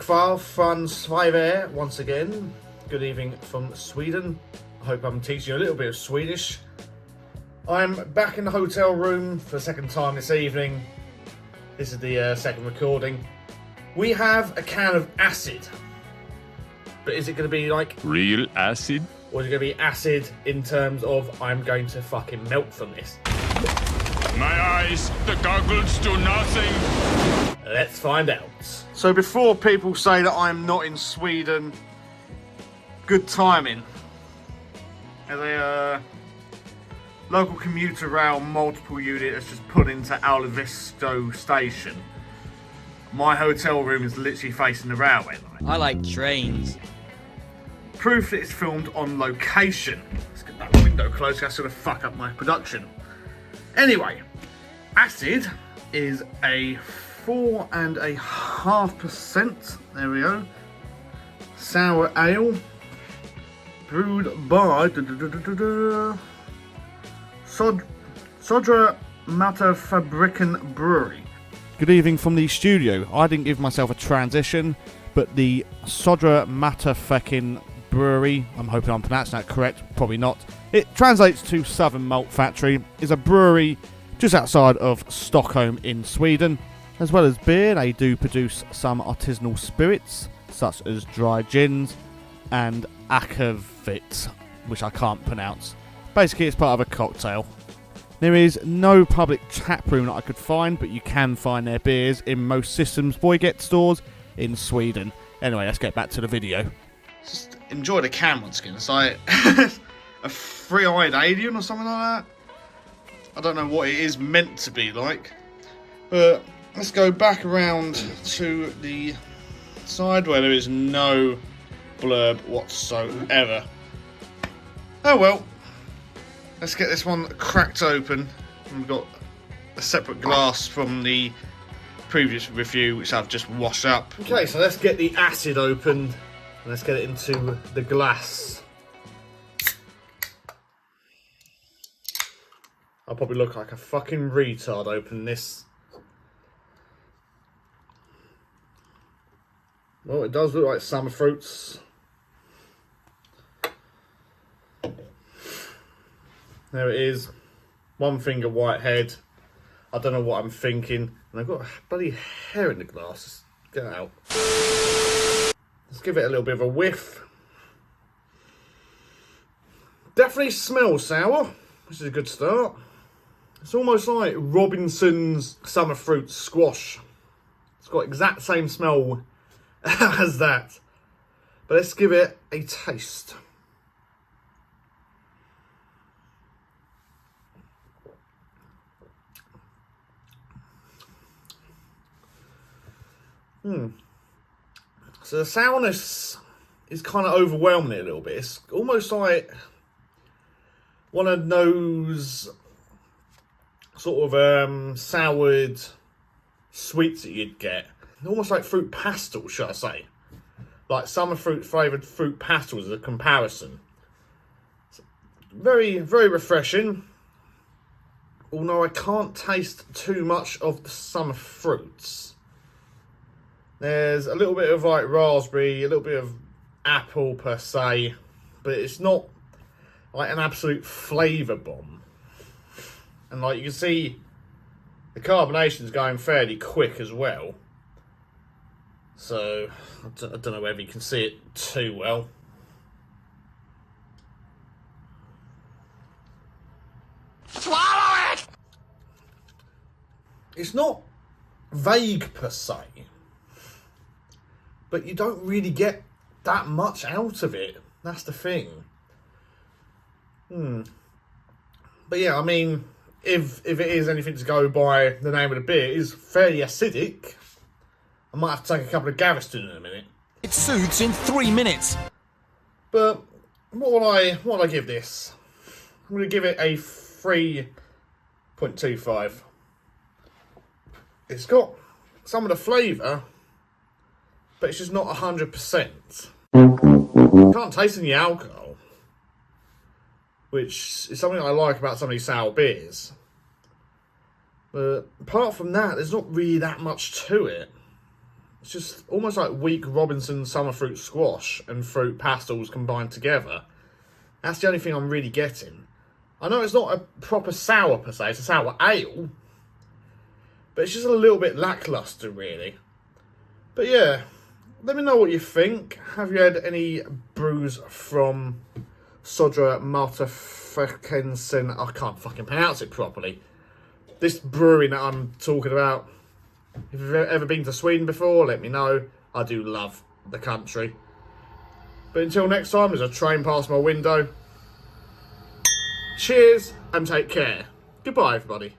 kväll från Sverige once again. Good evening from Sweden. I hope I'm teaching you a little bit of Swedish. I'm back in the hotel room for the second time this evening. This is the second recording. We have a can of acid. But is it going to be like real acid? Or is it going to be acid in terms of I'm going to fucking melt from this? My eyes, the goggles do nothing. Let's find out. So before people say that I'm not in Sweden, good timing. As a local commuter rail multiple unit has just put into Maltfabriken station. My hotel room is literally facing the railway line. I like trains. Proof that it's filmed on location. Let's get that window closed, that's gonna fuck up my production. Anyway, acid is a 4.5%. There we go. Sour ale. Brewed by Sodra Maltfabriken brewery. Good evening from the studio. I didn't give myself a transition, but the Sodra Maltfabriken brewery, I'm hoping I'm pronouncing that correct, probably not. It translates to Southern Malt Factory, is a brewery just outside of Stockholm in Sweden. As well as beer, they do produce some artisanal spirits, such as dry gins and akavit, which I can't pronounce. Basically, it's part of a cocktail. There is no public tap room that I could find, but you can find their beers in most Systembolaget stores in Sweden. Anyway, let's get back to the video. Just enjoy the can once again. It's like a three-eyed alien or something like that. I don't know what it is meant to be like. But let's go back around to the side where there is no blurb whatsoever. Oh well. Let's get this one cracked open. We've got a separate glass from the previous review, which I've just washed up. Okay, so let's get the acid opened. And let's get it into the glass. I'll probably look like a fucking retard opening this. Well, it does look like summer fruits. There it is. One finger whitehead. I don't know what I'm thinking. And I've got a bloody hair in the glass. Get it out. Let's give it a little bit of a whiff. Definitely smells sour, which is a good start. It's almost like Robinson's summer fruit squash. It's got exact same smell as that. But let's give it a taste. So the sourness is kind of overwhelming it a little bit. It's almost like one of those sort of soured sweets that you'd get. Almost like fruit pastels, should I say. Like summer fruit flavoured fruit pastels as a comparison. It's very, very refreshing. Although I can't taste too much of the summer fruits. There's a little bit of like raspberry, a little bit of apple per se, but it's not like an absolute flavour bomb. And like you can see, the carbonation is going fairly quick as well. So I don't know whether you can see it too well. Swallow it! It's not vague per se, but you don't really get that much out of it. That's the thing. But yeah, I mean, if it is anything to go by the name of the beer, it is fairly acidic. I might have to take a couple of Gavisgon in a minute. It soothes in 3 minutes. But what will I give this? I'm going to give it a 3.25. It's got some of the flavour, but it's just not 100%. You can't taste any alcohol, which is something I like about some of these sour beers. But apart from that, there's not really that much to it. It's just almost like weak Robinson summer fruit squash and fruit pastels combined together. That's the only thing I'm really getting. I know it's not a proper sour per se, it's a sour ale. But it's just a little bit lackluster, really. But yeah, let me know what you think. Have you had any brews from Sodra Maltfabriken? I can't fucking pronounce it properly. This brewing that I'm talking about. If you've ever been to Sweden before, let me know. I do love the country. But until next time, there's a train past my window. Cheers and take care. Goodbye, everybody.